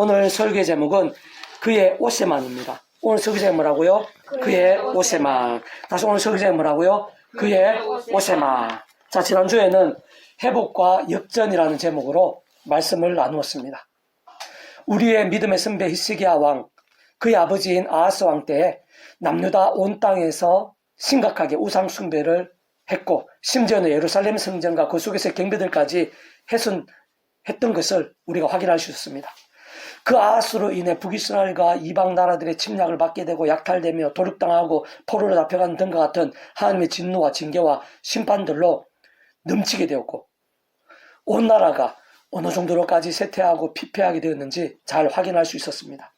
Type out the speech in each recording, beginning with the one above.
오늘 설교 제목은 그의 옷에만입니다. 오늘 설교 제목 뭐라고요? 그의 옷에만. 다시 오늘 설교 제목 뭐라고요? 그의 옷에만. 자, 지난주에는 회복과 역전이라는 제목으로 말씀을 나누었습니다. 우리의 믿음의 선배 히스기야 왕, 그의 아버지인 아하스 왕 때에 남유다 온 땅에서 심각하게 우상 숭배를 했고, 심지어는 예루살렘 성전과 그 속에서의 경배들까지 훼손했던 것을 우리가 확인할 수 있습니다. 그 아하스로 인해 북이스라엘과 이방 나라들의 침략을 받게 되고 약탈되며 도륙당하고 포로로 잡혀가는 등과 같은 하나님의 진노와 징계와 심판들로 넘치게 되었고, 온 나라가 어느 정도로까지 쇠퇴하고 피폐하게 되었는지 잘 확인할 수 있었습니다.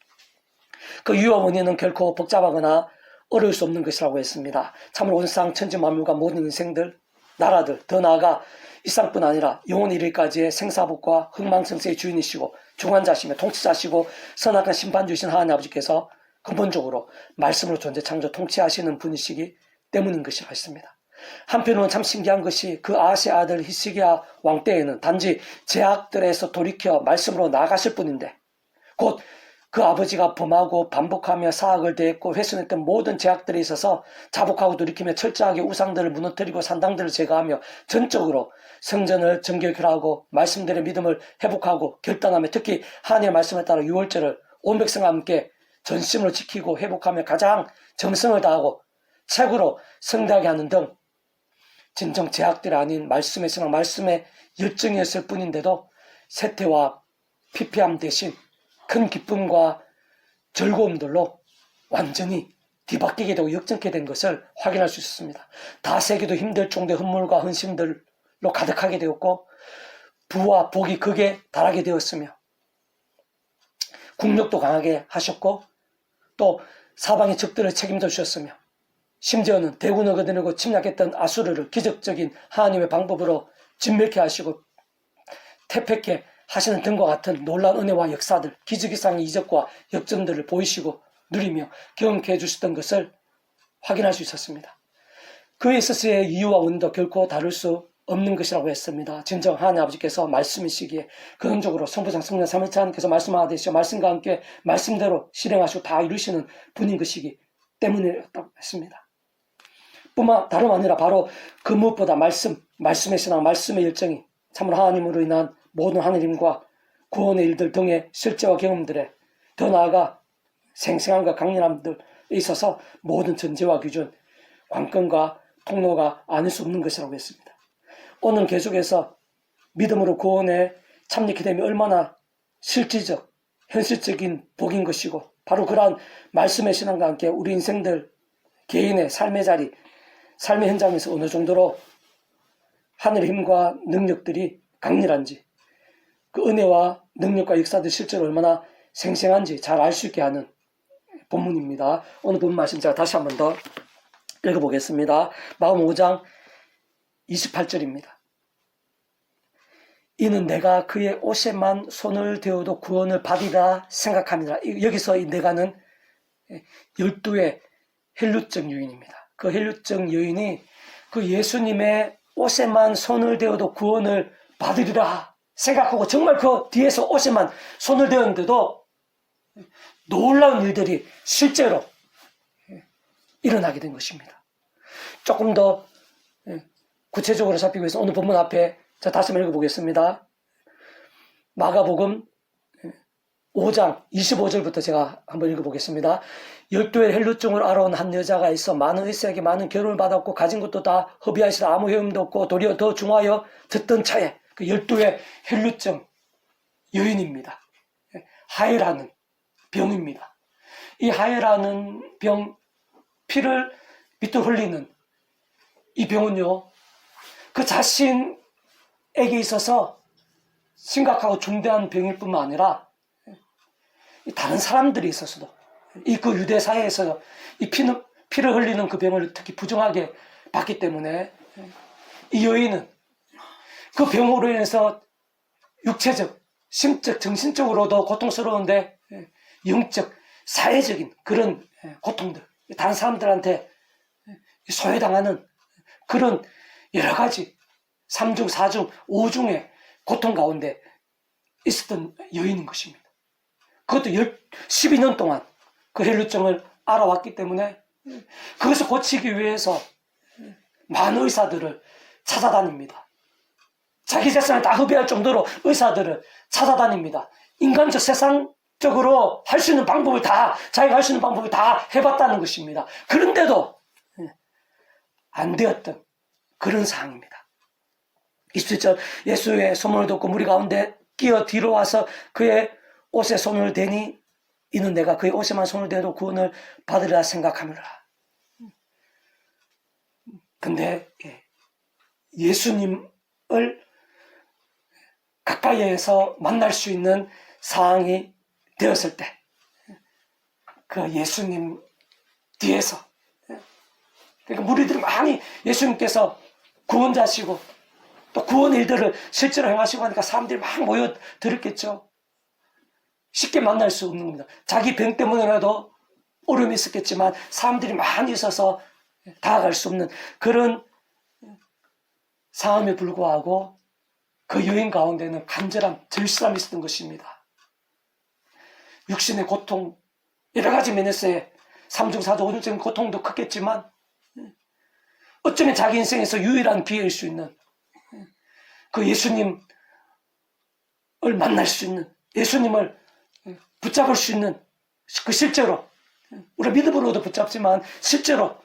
그 이유와 원인은 결코 복잡하거나 어려울 수 없는 것이라고 했습니다. 참으로 온 세상 천지 만물과 모든 인생들, 나라들, 더 나아가 이 땅뿐 아니라 영원 이르기까지의 생사복과 흥망성쇠의 주인이시고 중환자시며 통치자시고 선악한 심판주이신 하나님 아버지께서 근본적으로 말씀으로 존재 창조 통치하시는 분이시기 때문인 것이라 했습니다. 한편으로는 참 신기한 것이 그 아하스의 아들 히스기야 왕 때에는 단지 제약들에서 돌이켜 말씀으로 나아가실 뿐인데, 곧 그 아버지가 범하고 반복하며 사악을 대했고 훼손했던 모든 제약들에 있어서 자복하고 돌이키며 철저하게 우상들을 무너뜨리고 산당들을 제거하며 전적으로 성전을 정결하고 말씀들의 믿음을 회복하고 결단하며, 특히 하나님의 말씀에 따라 유월절을 온 백성과 함께 전심으로 지키고 회복하며 가장 정성을 다하고 최고로 성대하게 하는 등 진정 제약들이 아닌 말씀의 신앙, 말씀의 열정이었을 뿐인데도 쇠퇴와 피폐함 대신 큰 기쁨과 즐거움들로 완전히 뒤바뀌게 되고 역전케 된 것을 확인할 수 있었습니다. 다 세기도 힘들 정도의 흠물과 헌신들로 가득하게 되었고, 부와 복이 극에 달하게 되었으며, 국력도 강하게 하셨고, 또 사방의 적들을 책임져 주셨으며, 심지어는 대군을 거느리고 침략했던 아수르를 기적적인 하나님의 방법으로 진멸케 하시고 퇴폐케 하시는 등과 같은 놀라운 은혜와 역사들, 기적 이상의 이적과 역전들을 보이시고 누리며 경험케 해주셨던 것을 확인할 수 있었습니다. 그에 있어서의 이유와 원인도 결코 다를 수 없는 것이라고 했습니다. 진정 하나님 아버지께서 말씀이시기에 근원적으로 성부상 성령 삼위일체 하나님께서 말씀하듯이 말씀과 함께 말씀대로 실행하시고 다 이루시는 분인 것이기 때문이었다고 했습니다. 뿐만 다름 아니라 바로 그 무엇보다 말씀의 신앙, 말씀의 열정이 참으로 하나님으로 인한 모든 하느님과 구원의 일들 등의 실제와 경험들에, 더 나아가 생생함과 강렬함들에 있어서 모든 전제와 기준, 관건과 통로가 아닐 수 없는 것이라고 했습니다. 오늘 계속해서 믿음으로 구원에 참여하게 되면 얼마나 실질적, 현실적인 복인 것이고, 바로 그러한 말씀의 신앙과 함께 우리 인생들 개인의 삶의 자리, 삶의 현장에서 어느 정도로 하늘의 힘과 능력들이 강렬한지, 그 은혜와 능력과 역사들 실제로 얼마나 생생한지 잘 알 수 있게 하는 본문입니다. 오늘 본문 말씀 제가 다시 한 번 더 읽어보겠습니다. 마가복음 5장 28절입니다. 이는 내가 그의 옷에만 손을 대어도 구원을 받으리라 생각합니다. 여기서 이 내가는 12의 헬룻적 여인입니다. 그 헬룻적 여인이 그 예수님의 옷에만 손을 대어도 구원을 받으리라 생각하고 정말 그 뒤에서 옷에만 손을 대었는데도 놀라운 일들이 실제로 일어나게 된 것입니다. 조금 더 구체적으로 살피기 위해서 오늘 본문 앞에 제가 다시 한번 읽어보겠습니다. 마가복음 5장 25절부터 제가 한번 읽어보겠습니다. 12의 헬룻증을 알아온 한 여자가 있어 많은 의사에게 많은 결혼을 받았고 가진 것도 다 허비하시다 아무 효험도 없고 도리어 더 중하여 듣던 차에, 그 12의 헬룻증 여인입니다. 하해라는 병입니다. 이 하해라는 병, 피를 밑으로 흘리는 이 병은요, 그 자신에게 있어서 심각하고 중대한 병일 뿐만 아니라 다른 사람들이 있어서도 그 유대 사회에서 이 피를 흘리는 그 병을 특히 부정하게 봤기 때문에 이 여인은 그 병으로 인해서 육체적, 심적, 정신적으로도 고통스러운데 영적, 사회적인 그런 고통들, 다른 사람들한테 소외당하는 그런 여러 가지 3중, 4중, 5중의 고통 가운데 있었던 여인인 것입니다. 그것도 12년 동안 그 혈루증을 알아왔기 때문에 그것을 고치기 위해서 많은 의사들을 찾아다닙니다. 자기 재산을 다 허비할 정도로 의사들을 찾아다닙니다. 인간적 세상적으로 할 수 있는 방법을 다, 자기가 할 수 있는 방법을 다 해봤다는 것입니다. 그런데도 안 되었던 그런 상황입니다. 27절, 예수의 소문을 듣고 무리 가운데 끼어 뒤로 와서 그의 옷에 손을 대니 이는 내가 그의 옷에만 손을 대도 구원을 받으리라 생각하느라. 근데 예수님을 가까이에서 만날 수 있는 상황이 되었을 때 그 예수님 뒤에서, 그러니까 무리들이 많이 예수님께서 구원자시고 또 구원 일들을 실제로 행하시고 하니까 사람들이 막 모여들었겠죠. 쉽게 만날 수 없는 겁니다. 자기 병 때문에라도 어려움이 있었겠지만 사람들이 많이 있어서 다가갈 수 없는 그런 상황에 불구하고 그 여인 가운데는 간절한 절실함이 있었던 것입니다. 육신의 고통, 여러 가지 면에서의 3중, 4중, 5중적인 고통도 컸겠지만 어쩌면 자기 인생에서 유일한 기회일 수 있는 그 예수님을 만날 수 있는, 예수님을 붙잡을 수 있는, 그 실제로 우리가 믿음으로도 붙잡지만 실제로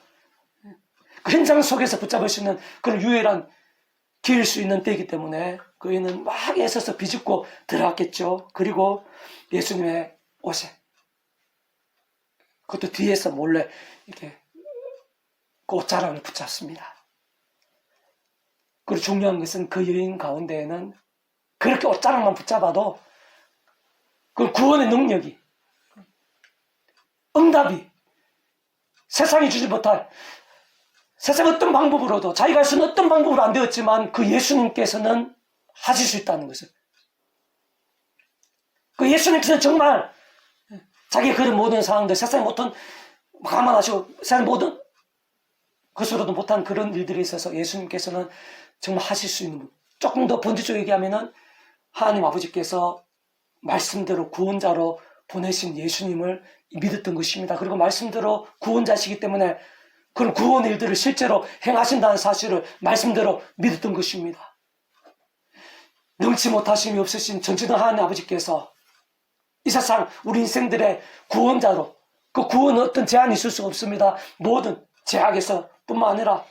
그 현장 속에서 붙잡을 수 있는 그런 유일한 기회일 수 있는 때이기 때문에 그이는 막 애써서 비집고 들어갔겠죠. 그리고 예수님의 옷에, 그것도 뒤에서 몰래 이렇게 그 옷자락을 붙잡습니다. 그리고 중요한 것은 그 여인 가운데에는 그렇게 옷자락만 붙잡아도 그 구원의 능력이, 응답이 세상이 주지 못할, 세상 어떤 방법으로도 자기가 할 수 있는 어떤 방법으로 안 되었지만 그 예수님께서는 하실 수 있다는 것을, 그 예수님께서는 정말 자기의 그런 모든 상황들, 세상의 모든 감안하시고 세상의 모든 것으로도 못한 그런 일들이 있어서 예수님께서는 정말 하실 수 있는 분. 조금 더 본질적으로 얘기하면은 하나님 아버지께서 말씀대로 구원자로 보내신 예수님을 믿었던 것입니다. 그리고 말씀대로 구원자시기 때문에 그런 구원 일들을 실제로 행하신다는 사실을 말씀대로 믿었던 것입니다. 능치 못하심이 없으신 전지전 하나님 아버지께서 이 세상 우리 인생들의 구원자로, 그 구원은 어떤 제한이 있을 수가 없습니다. 모든 제약에서 뿐만 아니라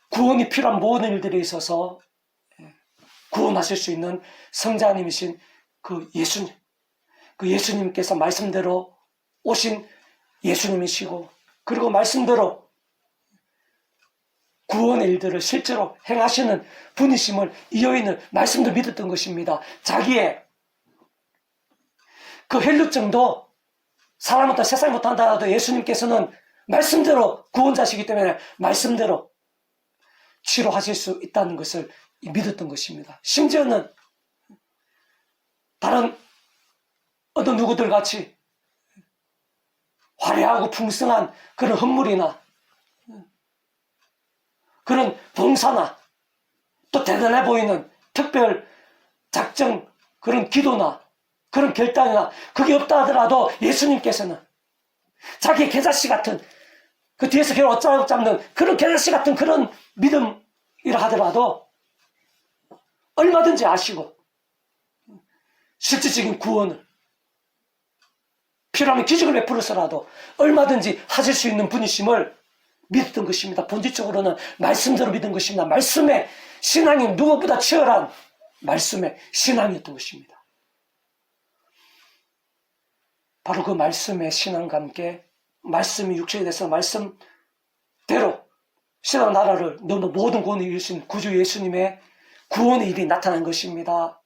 구원이 필요한 모든 일들에 있어서 구원하실 수 있는 성자님이신 그 예수님, 그 예수님께서 말씀대로 오신 예수님이시고, 그리고 말씀대로 구원의 일들을 실제로 행하시는 분이심을 이 여인은 말씀대로 믿었던 것입니다. 자기의 그 혈루증도 사람 못한, 세상이 못한다 하더라도 예수님께서는 말씀대로 구원자시기 때문에 말씀대로 치료하실 수 있다는 것을 믿었던 것입니다. 심지어는 다른 어떤 누구들 같이 화려하고 풍성한 그런 헌물이나 그런 봉사나 또 대단해 보이는 특별 작정, 그런 기도나 그런 결단이나 그게 없다 하더라도 예수님께서는 자기의 계자씨 같은, 그 뒤에서 걔를 어쩌라고 잡는 그런 계자씨 같은 그런 믿음이라 하더라도 얼마든지 아시고 실질적인 구원을, 필요하면 기적을 베풀어서라도 얼마든지 하실 수 있는 분이심을 믿었던 것입니다. 본질적으로는 말씀대로 믿은 것입니다. 말씀의 신앙이 누구보다 치열한 말씀의 신앙이었던 것입니다. 바로 그 말씀의 신앙과 함께 말씀이 육체에 대해서 말씀대로 신앙 나라를 너무 모든 구원을 이루신 구주 예수님의 구원의 일이 나타난 것입니다.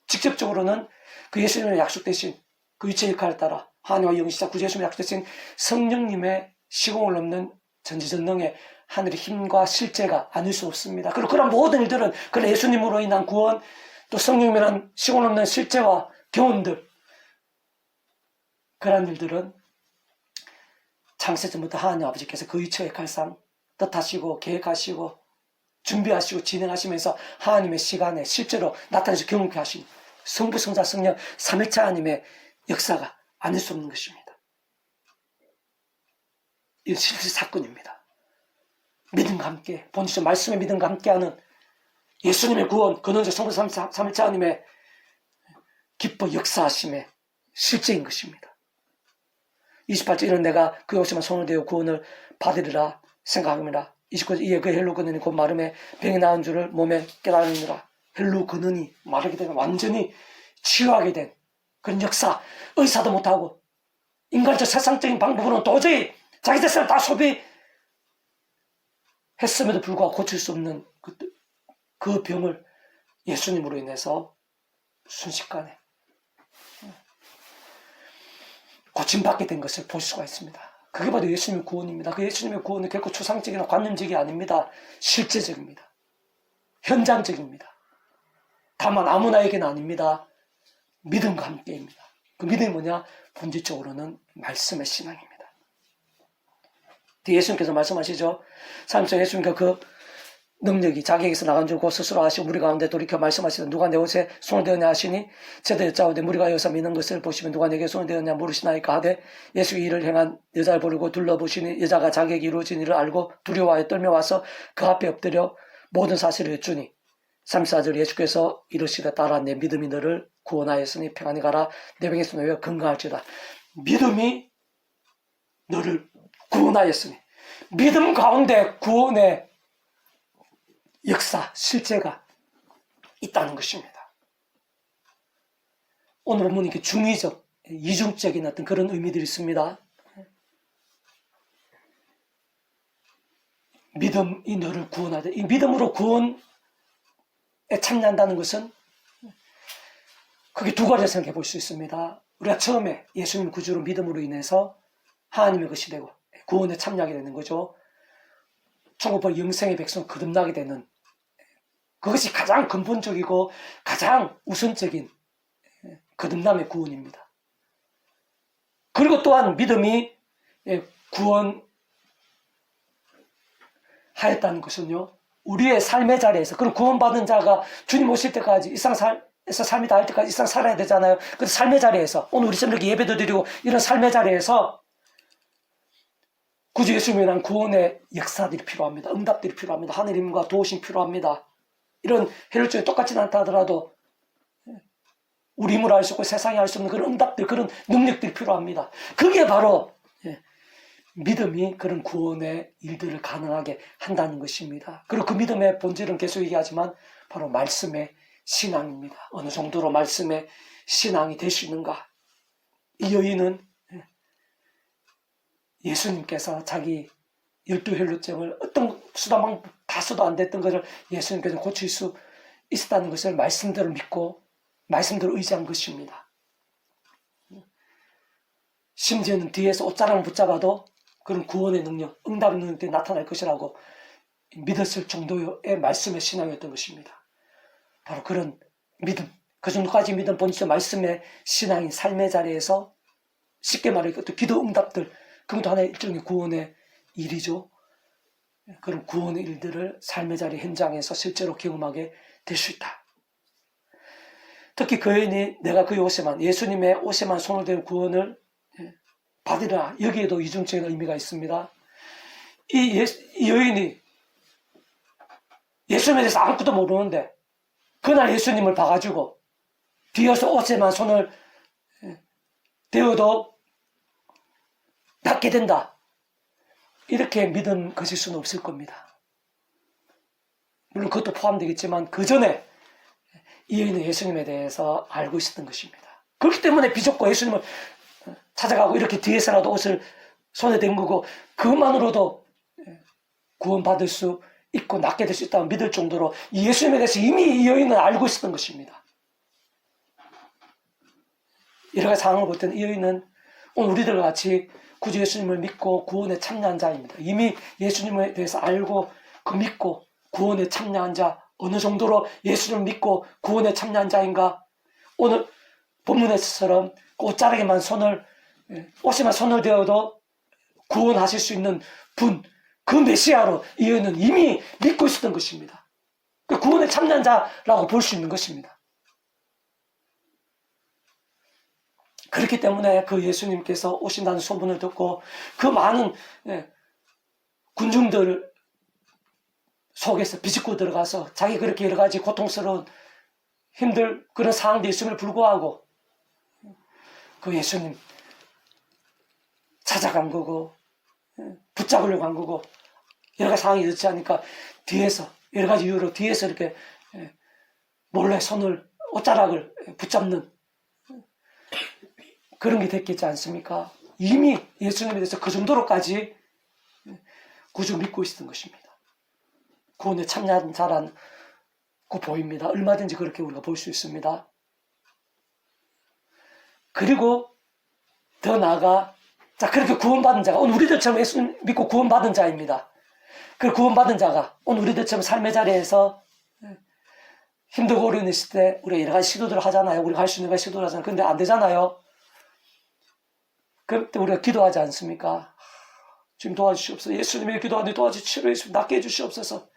직접적으로는 그 예수님의 약속되신 그 유체 역할에 따라 하나님과 영시자 구주 예수님의 약속되신 성령님의 시공을 넘는 전지전능의 하늘의 힘과 실제가 아닐 수 없습니다. 그리고 그런 모든 일들은 그런 예수님으로 인한 구원, 또 성령님이란 시공을 넘는 실제와 교훈들, 그런 일들은 창세전부터 하나님 아버지께서 그 유체 역할상 뜻하시고 계획하시고 준비하시고 진행하시면서 하나님의 시간에 실제로 나타내서 경험케 하신 성부, 성자, 성령, 삼위일체 하나님의 역사가 아닐 수 없는 것입니다. 이건 실제 사건입니다. 믿음과 함께, 본질적 말씀의 믿음과 함께하는 예수님의 구원, 근원적 성부, 삼위일체 하나님의 기뻐 역사하심의 실제인 것입니다. 28절 이런 내가 그의 옷에만 손을 대어 구원을 받으리라 생각합니다. 29절 이에 그 헬로 근원이 곧 마름에 병이 나은 줄을 몸에 깨달으니라. 헬로 근원이 마르게 되면 완전히 치유하게 된 그런 역사, 의사도 못하고 인간적 세상적인 방법으로는 도저히 자기 자신을 다 소비했음에도 불구하고 고칠 수 없는 그 병을 예수님으로 인해서 순식간에 고침받게 된 것을 볼 수가 있습니다. 그게 바로 예수님의 구원입니다. 그 예수님의 구원은 결코 추상적이나 관념적이 아닙니다. 실제적입니다. 현장적입니다. 다만 아무나에게는 아닙니다. 믿음과 함께입니다. 그 믿음이 뭐냐? 본질적으로는 말씀의 신앙입니다. 뒤에 예수님께서 말씀하시죠. 삶속 예수님께서 그 능력이 자기에게서 나간 줄 곧 스스로 하시고 무리 가운데 돌이켜 말씀하시되 누가 내 옷에 손을 대었냐 하시니 저도 여짜오되 무리가 여기서 미는 것을 보시면 누가 내게 손을 대었냐 물으시나이까 하되 예수 이 일을 행한 여자를 부르고 둘러보시니 여자가 자기에게 이루어진 일을 알고 두려워하여 떨며 와서 그 앞에 엎드려 모든 사실을 여쭈니 34절 예수께서 이르시되 따라 내 믿음이 너를 구원하였으니 평안히 가라 내 병에서 너희가 건강할지다. 믿음이 너를 구원하였으니 믿음 가운데 구원의 역사, 실제가 있다는 것입니다. 오늘 본문은 이렇게 중의적, 이중적인 어떤 그런 의미들이 있습니다. 믿음이 너를 구원하되, 이 믿음으로 구원에 참여한다는 것은 크게 두 가지를 생각해 볼 수 있습니다. 우리가 처음에 예수님 구주로 믿음으로 인해서 하나님의 것이 되고 구원에 참여하게 되는 거죠. 천국과 영생의 백성 거듭나게 되는 그것이 가장 근본적이고 가장 우선적인 거듭남의 구원입니다. 그리고 또한 믿음이 구원하였다는 것은요, 우리의 삶의 자리에서, 그럼 구원받은 자가 주님 오실 때까지 일상에서 삶이 닿을 때까지 일상 살아야 되잖아요. 그 삶의 자리에서, 오늘 우리처럼 이렇게 예배도 드리고 이런 삶의 자리에서 구주 예수님에 대한 구원의 역사들이 필요합니다. 응답들이 필요합니다. 하느님과 도우심 필요합니다. 이런 혈육적이 똑같지는 않다 하더라도 우리 힘으로 할 수 없고 세상이 할 수 없는 그런 응답들, 그런 능력들이 필요합니다. 그게 바로 믿음이 그런 구원의 일들을 가능하게 한다는 것입니다. 그리고 그 믿음의 본질은 계속 얘기하지만 바로 말씀의 신앙입니다. 어느 정도로 말씀의 신앙이 될 수 있는가? 이 여인은 예수님께서 자기 12혈루증을 어떤 수단방 다 써도 안 됐던 것을 예수님께서 고칠 수 있었다는 것을 말씀대로 믿고 말씀대로 의지한 것입니다. 심지어는 뒤에서 옷자락을 붙잡아도 그런 구원의 능력, 응답의 능력들이 나타날 것이라고 믿었을 정도의 말씀의 신앙이었던 것입니다. 바로 그런 믿음, 그 정도까지 믿은 본질 말씀의 신앙인 삶의 자리에서 쉽게 말해 또 기도 응답들, 그것도 하나의 일종의 구원의 일이죠. 그런 구원의 일들을 삶의 자리 현장에서 실제로 경험하게 될 수 있다. 특히 그 여인이 내가 그의 옷에만, 예수님의 옷에만 손을 대고 구원을 받으라. 여기에도 이중적인 의미가 있습니다. 이 여인이 예수님에 대해서 아무것도 모르는데 그날 예수님을 봐가지고 비어서 옷에만 손을 대어도 낫게 된다. 이렇게 믿은 것일 수는 없을 겁니다. 물론 그것도 포함되겠지만 그 전에 이 여인은 예수님에 대해서 알고 있었던 것입니다. 그렇기 때문에 비좁고 예수님을 찾아가고 이렇게 뒤에서라도 옷을 손에 댄 거고 그것만으로도 구원받을 수 있고 낫게 될 수 있다고 믿을 정도로 예수님에 대해서 이미 이 여인은 알고 있었던 것입니다. 여러 가지 상황을 볼 때는 이 여인은 오늘 우리들과 같이 구주 예수님을 믿고 구원에 참여한 자입니다. 이미 예수님에 대해서 알고 그 믿고 구원에 참여한 자, 어느 정도로 예수님을 믿고 구원에 참여한 자인가? 오늘 본문에서처럼 옷자락에만 옷에만 손을 대어도 구원하실 수 있는 분, 그 메시아로 이 여인은 이미 믿고 있었던 것입니다. 그 구원에 참여한 자라고 볼 수 있는 것입니다. 그렇기 때문에 그 예수님께서 오신다는 소문을 듣고 그 많은 군중들 속에서 비집고 들어가서 자기 그렇게 여러 가지 고통스러운 힘들 그런 상황도 있음을 불구하고 그 예수님 찾아간 거고 붙잡으려고 한 거고 여러 가지 상황이 있지 않으니까 뒤에서 여러 가지 이유로 뒤에서 이렇게 몰래 손을 옷자락을 붙잡는 그런 게 됐겠지 않습니까? 이미 예수님에 대해서 그 정도로까지 구주 믿고 있었던 것입니다. 구원에 참여한 자라고 보입니다. 얼마든지 그렇게 우리가 볼 수 있습니다. 그리고 더 나아가 자 그렇게 구원받은 자가 오늘 우리들처럼 예수 믿고 구원받은 자입니다. 그 구원받은 자가 오늘 우리들처럼 삶의 자리에서 힘들고 어려운 있을 때 우리가 여러 가지 시도들을 하잖아요. 우리가 할 수 있는 거 시도를 하잖아요. 근데 안 되잖아요. 그때 우리가 기도하지 않습니까? 지금 도와주시옵소서. 예수님의 기도하는데 도와주시옵소서. 예수님 낫게 해주시옵소서.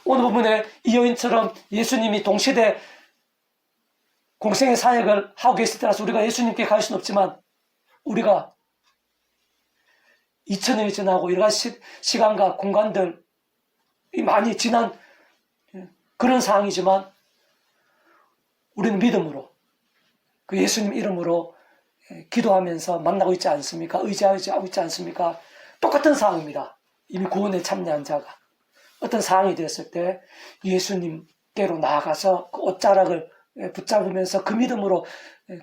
오늘 부분에 이 여인처럼 예수님이 동시대 공생의 사역을 하고 계실 때라서 우리가 예수님께 갈 수는 없지만 우리가 2000년이 지나고 여러 가지 시간과 공간들이 많이 지난 그런 상황이지만 우리는 믿음으로 그 예수님 이름으로 기도하면서 만나고 있지 않습니까? 의지하고 있지 않습니까? 똑같은 상황입니다. 이미 구원에 참여한 자가 어떤 상황이 되었을 때 예수님께로 나아가서 그 옷자락을 붙잡으면서 그 믿음으로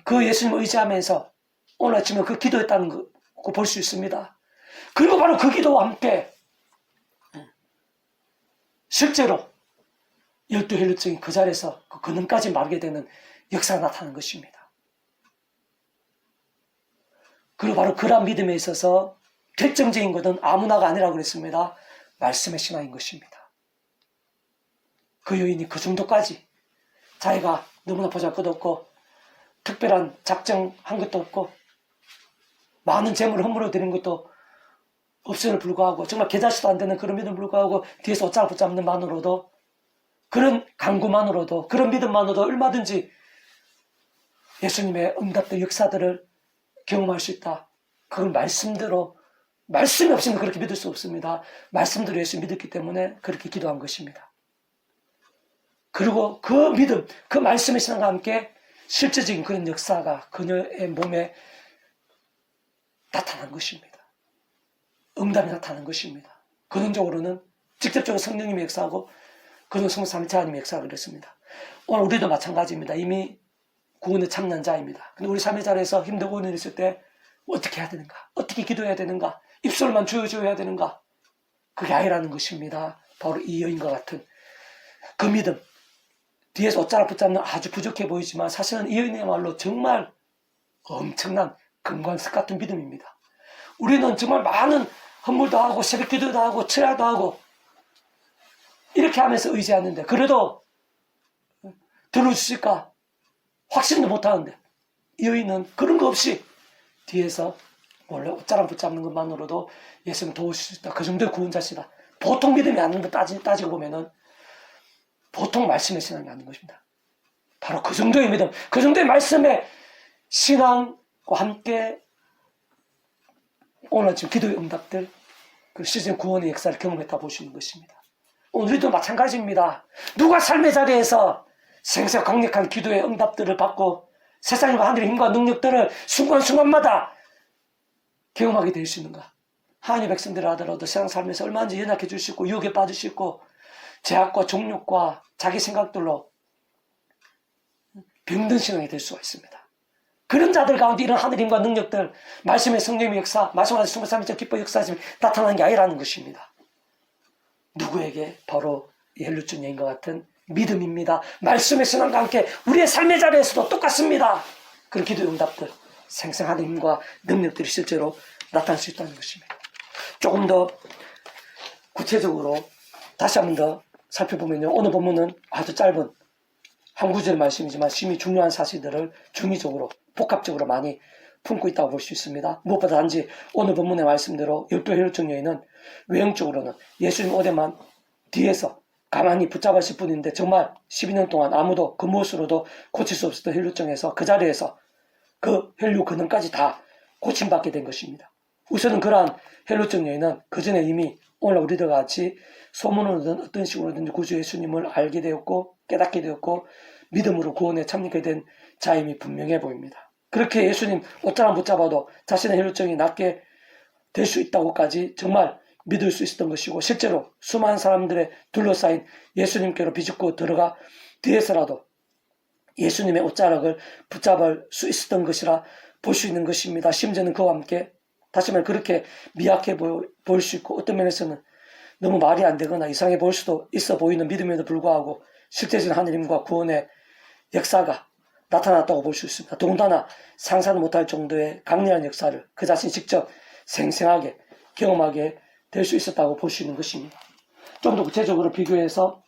그 예수님을 의지하면서 오늘 아침에 그 기도했다는 거 볼 수 있습니다. 그리고 바로 그 기도와 함께 실제로 12혈루증이 그 자리에서 그 근원까지 말게 되는 역사가 나타나는 것입니다. 그리고 바로 그런 믿음에 있어서 결정적인 것은 아무나가 아니라고 그랬습니다. 말씀의 신앙인 것입니다. 그 여인이 그 정도까지 자기가 너무나 보잘것없고 특별한 작정한 것도 없고 많은 재물을 허물어 드린 것도 없음을 불구하고 정말 계좌시도 안 되는 그런 믿음을 불구하고 뒤에서 옷자락 붙잡는 만으로도 그런 간구만으로도 그런 믿음만으로도 얼마든지 예수님의 응답된 역사들을 경험할 수 있다. 그걸 말씀대로 말씀이 없으면 그렇게 믿을 수 없습니다. 말씀대로 예수 믿었기 때문에 그렇게 기도한 것입니다. 그리고 그 믿음, 그 말씀의 신앙과 함께 실제적인 그런 역사가 그녀의 몸에 나타난 것입니다. 응답이 나타난 것입니다. 근원적으로는 직접적으로 성령님의 역사하고 그런 성령 삼위일체 하나님의 역사가 그랬습니다. 오늘 우리도 마찬가지입니다. 이미 구원에 참여한 자입니다. 근데 우리 삶의 자리에서 힘들고 어려운 일 있을 때 어떻게 해야 되는가? 어떻게 기도해야 되는가? 입술만 조여줘야 되는가? 그게 아니라는 것입니다. 바로 이 여인과 같은 그 믿음. 뒤에서 옷자락 붙잡는 아주 부족해 보이지만 사실은 이 여인이야말로 정말 엄청난 금관석 같은 믿음입니다. 우리는 정말 많은 헌물도 하고 새벽 기도도 하고 철야도 하고 이렇게 하면서 의지하는데 그래도 들어주실까 확신도 못하는데 이 여인은 그런 거 없이 뒤에서 원래 옷자락 붙잡는 것만으로도 예수님 도우실 수 있다. 그 정도의 구원자시다. 보통 믿음이 아닌 거 따지고 보면은 보통 말씀의 신앙이 아닌 것입니다. 바로 그 정도의 믿음, 그 정도의 말씀의 신앙과 함께 오늘 지금 기도의 응답들, 그 시즌 구원의 역사를 경험했다 보시는 것입니다. 우리도 마찬가지입니다. 누가 삶의 자리에서 생생 강력한 기도의 응답들을 받고 세상과 하늘의 힘과 능력들을 순간순간마다 경험하게 될 수 있는가? 하나님의 백성들 하더라도 세상 살면서 얼마든지 연약해 줄 수 있고 유혹에 빠질 수 있고 제약과 종욕과 자기 생각들로 병든 신앙이 될 수가 있습니다. 그런 자들 가운데 이런 하늘의 힘과 능력들, 말씀의 성령의 역사, 말씀하신 스물삼일째 기뻐 역사심이 나타나는 게 아니라는 것입니다. 누구에게? 바로 헬루증 여인과 같은 믿음입니다. 말씀의 신앙과 함께 우리의 삶의 자리에서도 똑같습니다. 그런 기도의 응답들, 생생한 힘과 능력들이 실제로 나타날 수 있다는 것입니다. 조금 더 구체적으로 다시 한 번 더 살펴보면요. 오늘 본문은 아주 짧은 한 구절 말씀이지만 심히 중요한 사실들을 중의적으로 복합적으로 많이 품고 있다고 볼 수 있습니다. 무엇보다 단지 오늘 본문의 말씀대로 12 혈루증 여인은 외형적으로는 예수님 오대만 뒤에서 가만히 붙잡았을 뿐인데 정말 12년 동안 아무도 그 무엇으로도 고칠 수 없었던 혈루증에서 그 자리에서 그 혈류 근원까지 다 고침받게 된 것입니다. 우선은 그러한 혈루증 여인은 그 전에 이미 오늘 우리들과 같이 소문으로든 어떤 식으로든 구주 예수님을 알게 되었고 깨닫게 되었고 믿음으로 구원에 참여하게 된 자임이 분명해 보입니다. 그렇게 예수님 옷자락 붙잡아도 자신의 혈루증이 낫게 될 수 있다고까지 정말 믿을 수 있었던 것이고 실제로 수많은 사람들의 둘러싸인 예수님께로 비집고 들어가 뒤에서라도 예수님의 옷자락을 붙잡을 수 있었던 것이라 볼 수 있는 것입니다. 심지어는 그와 함께 다시 말해 그렇게 미약해 보일 수 있고 어떤 면에서는 너무 말이 안 되거나 이상해 보일 수도 있어 보이는 믿음에도 불구하고 실제적인 하느님과 구원의 역사가 나타났다고 볼 수 있습니다. 더군다나 상상도 못할 정도의 강렬한 역사를 그 자신이 직접 생생하게 경험하게 될 수 있었다고 볼 수 있는 것입니다. 좀 더 구체적으로 비교해서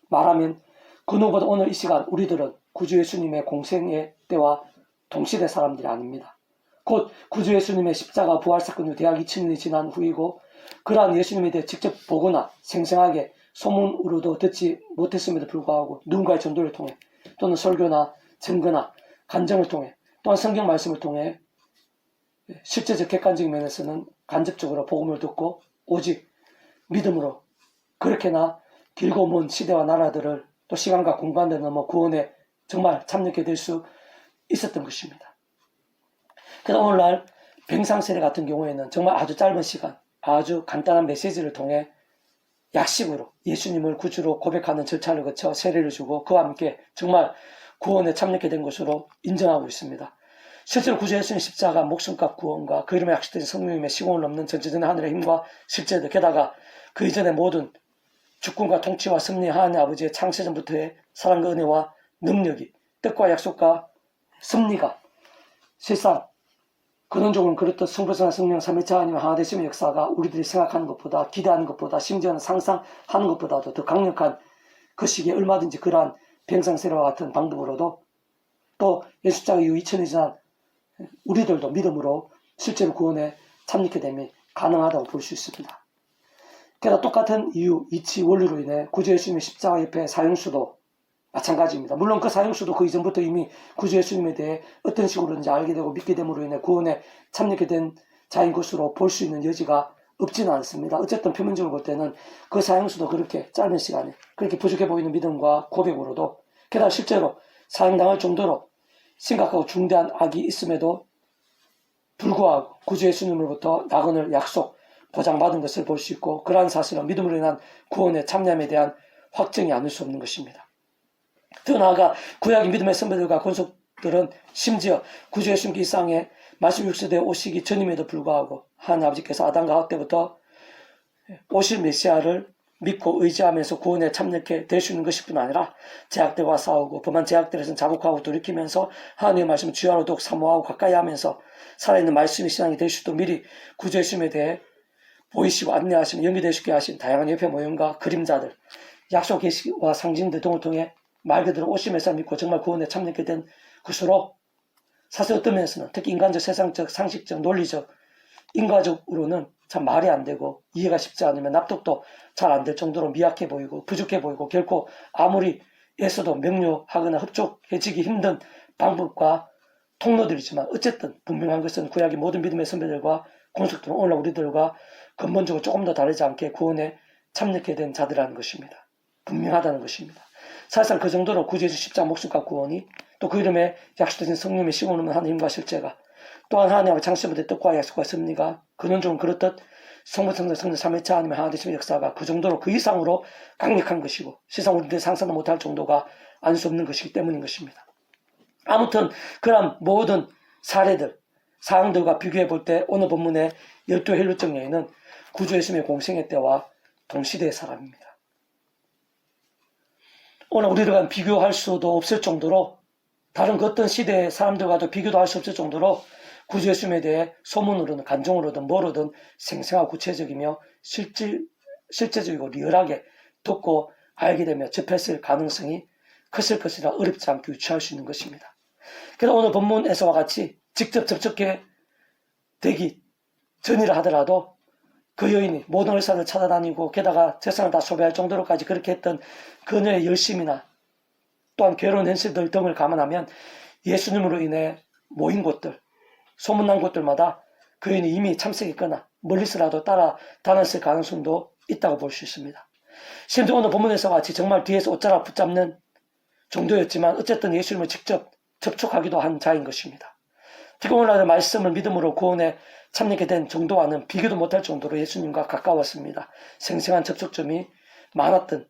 말하면 그 누구보다 오늘 이 시간 우리들은 구주 예수님의 공생의 때와 동시대 사람들이 아닙니다. 곧 구주 예수님의 십자가 부활 사건 후 대략 2000년이 지난 후이고 그러한 예수님에 대해 직접 보거나 생생하게 소문으로도 듣지 못했음에도 불구하고 누군가의 전도를 통해 또는 설교나 증거나 간증을 통해 또한 성경 말씀을 통해 실제적 객관적인 면에서는 간접적으로 복음을 듣고 오직 믿음으로 그렇게나 길고 먼 시대와 나라들을 또 시간과 공간을 넘어 구원에 정말 참여하게 될 수 있었던 것입니다. 그래서 오늘날 뱅상세례 같은 경우에는 정말 아주 짧은 시간 아주 간단한 메시지를 통해 약식으로 예수님을 구주로 고백하는 절차를 거쳐 세례를 주고 그와 함께 정말 구원에 참여하게 된 것으로 인정하고 있습니다. 실제로 구주 예수님 십자가 목숨값 구원과 그 이름에 약식된 성령님의 시공을 넘는 전지전의 하늘의 힘과 실제들 게다가 그 이전의 모든 주권과 통치와 섭리 하나님 아버지의 창세전부터의 사랑과 은혜와 능력이 뜻과 약속과 섭리가 실상 근원적으로는 그렇듯 성부성자 성령 삼위일체 하나님의 하나 되심의 역사가 우리들이 생각하는 것보다 기대하는 것보다 심지어는 상상하는 것보다도 더 강력한 그 시기에 얼마든지 그러한 뱅상세례와 같은 방법으로도 또 예수자가 이후 2000년이 지난 우리들도 믿음으로 실제로 구원에 참여하게 됨이 가능하다고 볼 수 있습니다. 게다가 똑같은 이유, 이치, 원리로 인해 구주 예수님의 십자가 옆에 사형수도 마찬가지입니다. 물론 그 사형수도 그 이전부터 이미 구주 예수님에 대해 어떤 식으로든지 알게 되고 믿게 됨으로 인해 구원에 참여하게 된 자인 것으로 볼 수 있는 여지가 없지는 않습니다. 어쨌든 표면적으로 볼 때는 그 사형수도 그렇게 짧은 시간에 그렇게 부족해 보이는 믿음과 고백으로도 게다가 실제로 사형당할 정도로 심각하고 중대한 악이 있음에도 불구하고 구주 예수님으로부터 낙원을 약속, 보장받은 것을 볼 수 있고 그러한 사실은 믿음으로 인한 구원의 참여함에 대한 확증이 아닐 수 없는 것입니다. 더 나아가 구약의 믿음의 선배들과 권속들은 심지어 구주 예수님께 이 땅에 말씀 육세대에 오시기 전임에도 불구하고 하나님 아버지께서 아담과 하와 때부터 오실 메시아를 믿고 의지하면서 구원에 참여하게 될 수 있는 것일 뿐 아니라 제약들과 싸우고 범한 제약들에서 자복하고 돌이키면서 하나님의 말씀을 주야로독 사모하고 가까이 하면서 살아있는 말씀의 신앙이 될 수도 미리 구주 예수님에 대해 보이시고 안내하시며 연결될 수 있게 하신 다양한 옆에 모형과 그림자들 약속 계시와 상징들 등을 통해 말 그대로 오실 메시아 믿고 정말 구원에 참여하게 된 것으로 사실 어떤 면에서는 특히 인간적, 세상적, 상식적, 논리적, 인과적으로는 참 말이 안 되고 이해가 쉽지 않으면 납득도 잘 안 될 정도로 미약해 보이고 부족해 보이고 결코 아무리 애써도 명료하거나 흡족해지기 힘든 방법과 통로들이지만 어쨌든 분명한 것은 구약의 모든 믿음의 선배들과 공식들은 오늘 우리들과 근본적으로 조금 더 다르지 않게 구원에 참여하게 된 자들이라는 것입니다. 분명하다는 것입니다. 사실상 그 정도로 구주 예수 십자가 목숨값 구원이 또 그 이름에 약속되신 성령의 시공을 넘는 하나님과 실제가 또한 하나님의 창세부터 뜻과 약속과 섭리가 근원적으로 그렇듯 성부 성자 성령 삼위일체 하나님의 하나 되심의 역사가 그 정도로 그 이상으로 강력한 것이고 세상 우리들이 상상도 못할 정도가 아닐 수 없는 것이기 때문인 것입니다. 아무튼 그런 모든 사례들 사항들과 비교해 볼 때 오늘 본문의 12 헬루증 여인은 구주 예수님의 공생의 때와 동시대의 사람입니다. 오늘 우리들과 비교할 수도 없을 정도로 다른 그 어떤 시대의 사람들과도 비교도 할 수 없을 정도로 구주 예수님에 대해 소문으로든 간증으로든 뭐로든 생생하고 구체적이며 실제적이고 리얼하게 듣고 알게 되며 접했을 가능성이 컸을 것이라 어렵지 않게 유추할 수 있는 것입니다. 그래서 오늘 본문에서와 같이 직접 접촉해 되기 전이라 하더라도 그 여인이 모든 의사를 찾아다니고 게다가 재산을 다 소비할 정도로까지 그렇게 했던 그녀의 열심이나 또한 괴로운 현실들 등을 감안하면 예수님으로 인해 모인 곳들, 소문난 곳들마다 그인이 이미 참석했거나 멀리서라도 따라 다녔을 가능성도 있다고 볼 수 있습니다. 심지어 오늘 본문에서 같이 정말 뒤에서 옷자락 붙잡는 정도였지만 어쨌든 예수님을 직접 접촉하기도 한 자인 것입니다. 특히 오늘날 말씀을 믿음으로 구원에 참여하게 된 정도와는 비교도 못할 정도로 예수님과 가까웠습니다. 생생한 접촉점이 많았던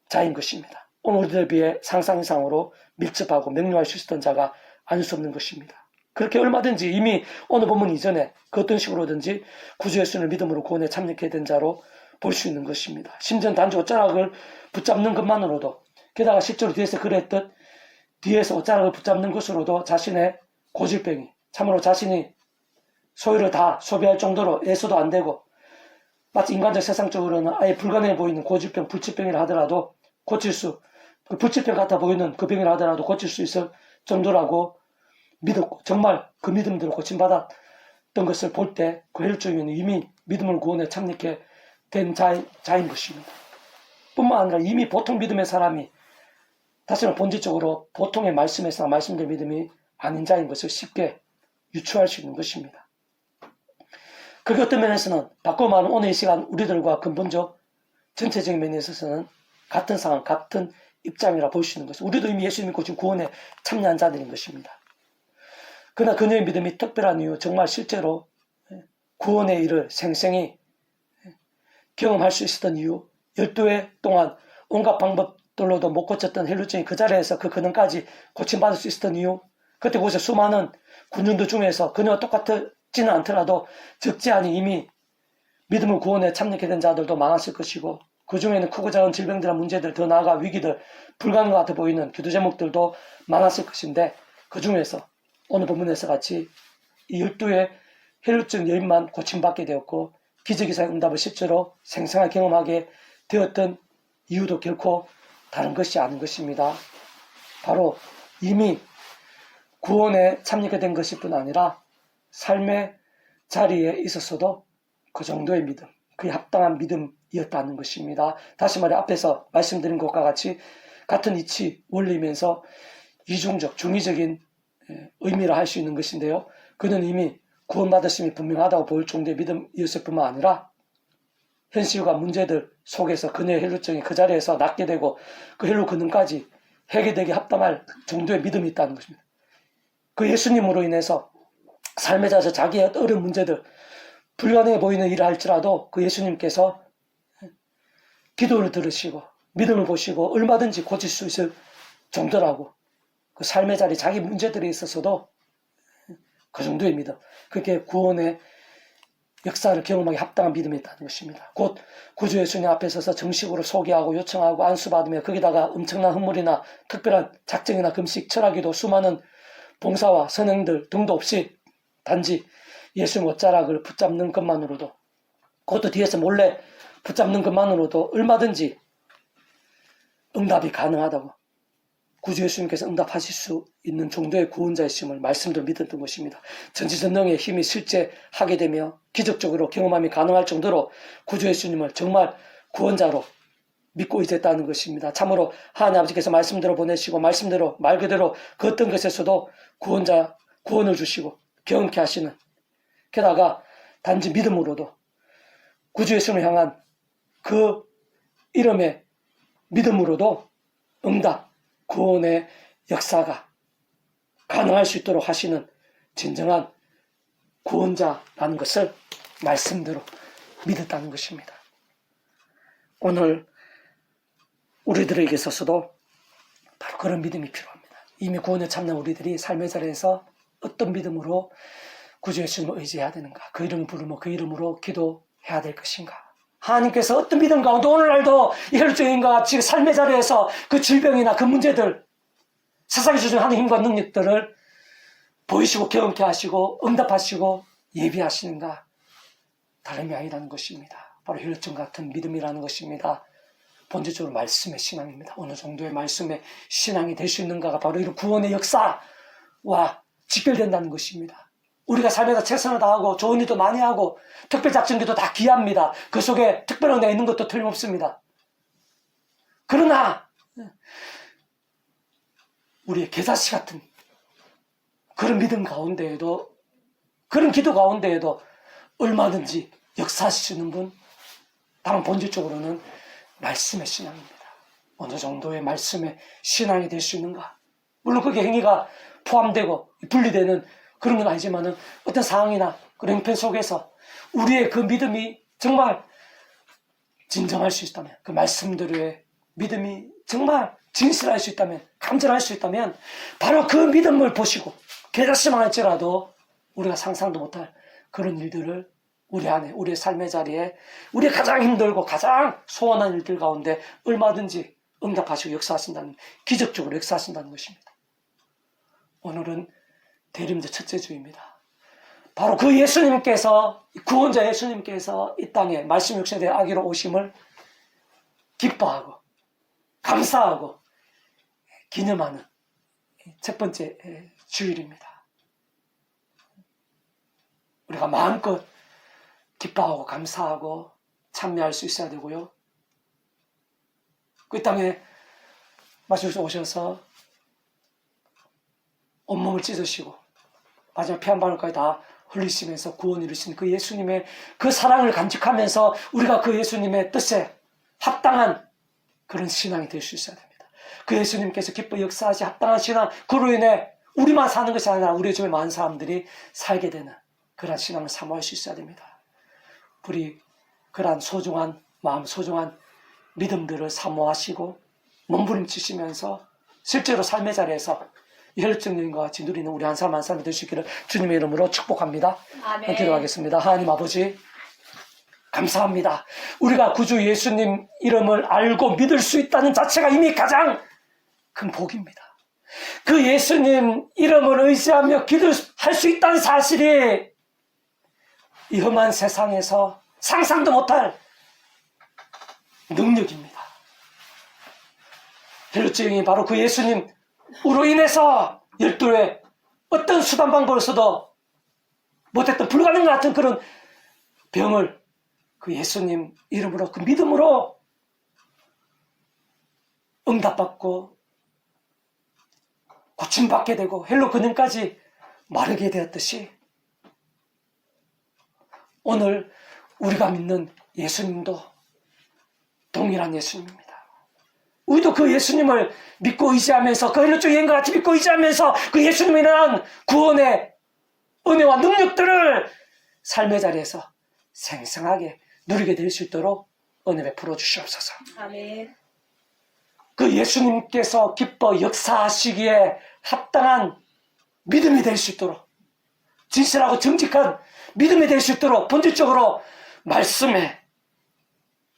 자인 것입니다. 오늘 우리들에 비해 상상 이상으로 밀접하고 명료할 수 있었던 자가 아닐 수 없는 것입니다. 그렇게 얼마든지 이미 오늘 본문 이전에 그 어떤 식으로든지 구주 예수님을 믿음으로 구원에 참여하게 된 자로 볼 수 있는 것입니다. 심지어 단지 옷자락을 붙잡는 것만으로도, 게다가 실제로 뒤에서 그랬듯 뒤에서 옷자락을 붙잡는 것으로도 자신의 고질병이, 참으로 자신이 소유를 다 소비할 정도로 애써도 안 되고 마치 인간적 세상적으로는 아예 불가능해 보이는 고질병, 불치병이라 하더라도 고칠 수, 그 불치병 같아 보이는 그 병이라 하더라도 고칠 수 있을 정도라고 믿었고, 정말 그 믿음대로 고침받았던 것을 볼 때 그 혈중에는 이미 믿음을 구원에 참여하게 된 자인 것입니다. 뿐만 아니라 이미 보통 믿음의 사람이 다시는 본질적으로 보통의 말씀에서 말씀될 믿음이 아닌 자인 것을 쉽게 유추할 수 있는 것입니다. 그게 어떤 면에서는 바꿔 말하면 오늘 이 시간 우리들과 근본적 전체적인 면에 있어서는 같은 상황, 같은 입장이라 볼 수 있는 것입니다. 우리도 이미 예수 믿고 지금 구원에 참여한 자들인 것입니다. 그러나 그녀의 믿음이 특별한 이유, 정말 실제로 구원의 일을 생생히 경험할 수 있었던 이유, 12회 동안 온갖 방법들로도 못 고쳤던 헬루증이 그 자리에서 그 근원까지 고침받을 수 있었던 이유, 그때 그곳에 수많은 군중들 중에서 그녀와 똑같지는 않더라도 적지 않이 이미 믿음을 구원에 참여하게 된 자들도 많았을 것이고, 그 중에는 크고 작은 질병들과 문제들, 더 나아가 위기들, 불가능한 것 같아 보이는 기도 제목들도 많았을 것인데, 그 중에서 오늘 본문에서 같이 이 12의 혈루증 여인만 고침받게 되었고 기적이사의 응답을 실제로 생생하게 경험하게 되었던 이유도 결코 다른 것이 아닌 것입니다. 바로 이미 구원에 참여하게 된 것일 뿐 아니라 삶의 자리에 있었어도 그 정도의 믿음, 그에 합당한 믿음이었다는 것입니다. 다시 말해 앞에서 말씀드린 것과 같이 같은 이치 원리이면서 이중적, 중의적인 의미라 할 수 있는 것인데요. 그는 이미 구원받으심이 분명하다고 보일 정도의 믿음이었을 뿐만 아니라 현실과 문제들 속에서 그녀의 혈루증이 그 자리에서 낫게 되고 그 혈루 근원까지 해결되게 합당할 정도의 믿음이 있다는 것입니다. 그 예수님으로 인해서 삶에 자서 자기의 어려운 문제들, 불가능해 보이는 일을 할지라도 그 예수님께서 기도를 들으시고 믿음을 보시고 얼마든지 고칠 수 있을 정도라고, 그 삶의 자리 자기 문제들에 있어서도 그 정도의 믿음, 그게 구원의 역사를 경험하기 합당한 믿음이 있다는 것입니다. 곧 구주 예수님 앞에 서서 정식으로 소개하고 요청하고 안수받으며 거기다가 엄청난 헌물이나 특별한 작정이나 금식, 철학기도, 수많은 봉사와 선행들 등도 없이 단지 예수님 옷자락을 붙잡는 것만으로도, 그것도 뒤에서 몰래 붙잡는 것만으로도 얼마든지 응답이 가능하다고, 구주 예수님께서 응답하실 수 있는 정도의 구원자이심을 말씀대로 믿었던 것입니다. 전지전능의 힘이 실제하게 되며 기적적으로 경험함이 가능할 정도로 구주 예수님을 정말 구원자로 믿고 있었다는 것입니다. 참으로 하나님 아버지께서 말씀대로 보내시고 말씀대로 말 그대로 그 어떤 것에서도 구원을 주시고 경험케 하시는, 게다가 단지 믿음으로도 구주 예수님을 향한 그 이름의 믿음으로도 응답, 구원의 역사가 가능할 수 있도록 하시는 진정한 구원자라는 것을 말씀대로 믿었다는 것입니다. 오늘 우리들에게 있어서도 바로 그런 믿음이 필요합니다. 이미 구원에 참여한 우리들이 삶의 자리에서 어떤 믿음으로 구주 예수님을 의지해야 되는가, 그 이름을 부르며 그 이름으로 기도해야 될 것인가, 하나님께서 어떤 믿음 가운데 오늘날도 이 혈루증인과 같이 삶의 자리에서 그 질병이나 그 문제들, 세상이 주장하는 힘과 능력들을 보이시고 경험케 하시고 응답하시고 예비하시는가, 다름이 아니라는 것입니다. 바로 혈루증 같은 믿음이라는 것입니다. 본질적으로 말씀의 신앙입니다. 어느 정도의 말씀의 신앙이 될 수 있는가가 바로 이런 구원의 역사와 직결된다는 것입니다. 우리가 삶에서 최선을 다하고 좋은 일도 많이 하고 특별작전기도 다 귀합니다. 그 속에 특별한 데 있는 것도 틀림없습니다. 그러나 우리의 겨자씨 같은 그런 믿음 가운데에도, 그런 기도 가운데에도 얼마든지 역사하시는 분, 다만 본질적으로는 말씀의 신앙입니다. 어느 정도의 말씀의 신앙이 될 수 있는가? 물론 그게 행위가 포함되고 분리되는 그런 건 아니지만은 어떤 상황이나 그런 형편 속에서 우리의 그 믿음이 정말 진정할 수 있다면, 그 말씀들의 믿음이 정말 진실할 수 있다면, 간절할 수 있다면 바로 그 믿음을 보시고 깨닫지만 할지라도 우리가 상상도 못할 그런 일들을 우리 안에, 우리의 삶의 자리에, 우리가 가장 힘들고 가장 소원한 일들 가운데 얼마든지 응답하시고 역사하신다는, 기적적으로 역사하신다는 것입니다. 오늘은 대림절 첫째 주입니다. 바로 그 예수님께서, 구원자 예수님께서 이 땅에 말씀 육신의 아기로 오심을 기뻐하고 감사하고 기념하는 첫 번째 주일입니다. 우리가 마음껏 기뻐하고 감사하고 참여할 수 있어야 되고요. 그 땅에 말씀 오셔서 온몸을 찢으시고 마지막 피 한 방울까지 다 흘리시면서 구원 이루신 그 예수님의 그 사랑을 간직하면서 우리가 그 예수님의 뜻에 합당한 그런 신앙이 될 수 있어야 됩니다. 그 예수님께서 기뻐 역사하시 합당한 신앙, 그로 인해 우리만 사는 것이 아니라 우리 주변 많은 사람들이 살게 되는 그러한 신앙을 사모할 수 있어야 됩니다. 우리 그러한 소중한 마음, 소중한 믿음들을 사모하시고 몸부림치시면서 실제로 삶의 자리에서 혈증적인 것 같이 누리는 우리 한 사람 한 사람이 될 수 있기를 주님의 이름으로 축복합니다. 아멘. 기도하겠습니다. 하나님 아버지, 감사합니다. 우리가 구주 예수님 이름을 알고 믿을 수 있다는 자체가 이미 가장 큰 복입니다. 그 예수님 이름을 의지하며 기도할 수 있다는 사실이 이 험한 세상에서 상상도 못할 능력입니다. 혈증이 바로 그 예수님으로 인해서 열두에 어떤 수단 방법을 써도 못했던 불가능 같은 그런 병을 그 예수님 이름으로, 그 믿음으로 응답받고 고침받게 되고 헬로 근육까지 마르게 되었듯이 오늘 우리가 믿는 예수님도 동일한 예수님입니다. 우리도 그 예수님을 믿고 의지하면서, 그 헬로쪽 여행과 같이 믿고 의지하면서 그 예수님에 대한 구원의 은혜와 능력들을 삶의 자리에서 생생하게 누리게 될 수 있도록 은혜 베풀어 주시옵소서. 아멘. 그 예수님께서 기뻐 역사하시기에 합당한 믿음이 될 수 있도록, 진실하고 정직한 믿음이 될 수 있도록 본질적으로 말씀에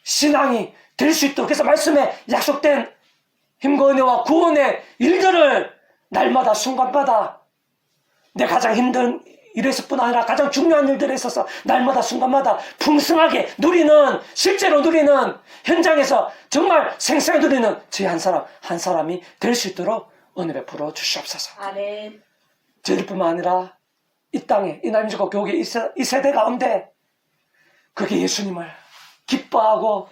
신앙이 될 수 있도록, 그래서 말씀에 약속된 힘과 은혜와 구원의 일들을 날마다 순간마다 내 가장 힘든 일에서뿐 아니라 가장 중요한 일들에 있어서 날마다 순간마다 풍성하게 누리는, 실제로 누리는, 현장에서 정말 생생히 누리는 저희 한 사람 한 사람이 될 수 있도록 은혜 베풀어 주시옵소서. 아멘. 저희뿐만 아니라 이 땅에, 이 남주고 교회 이 세대 가운데 그게 예수님을 기뻐하고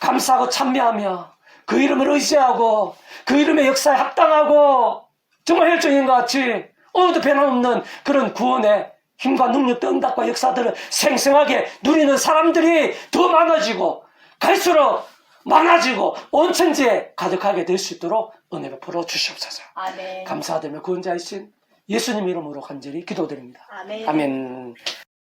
감사하고 찬미하며 그 이름을 의지하고 그 이름의 역사에 합당하고 정말 혈정인 것 같이 오늘도 변함없는 그런 구원의 힘과 능력과 응답과 역사들을 생생하게 누리는 사람들이 더 많아지고 갈수록 많아지고 온 천지에 가득하게 될 수 있도록 은혜 베풀어 주시옵소서. 아멘. 감사드리며 구원자이신 예수님 이름으로 간절히 기도드립니다. 아멘. 아멘.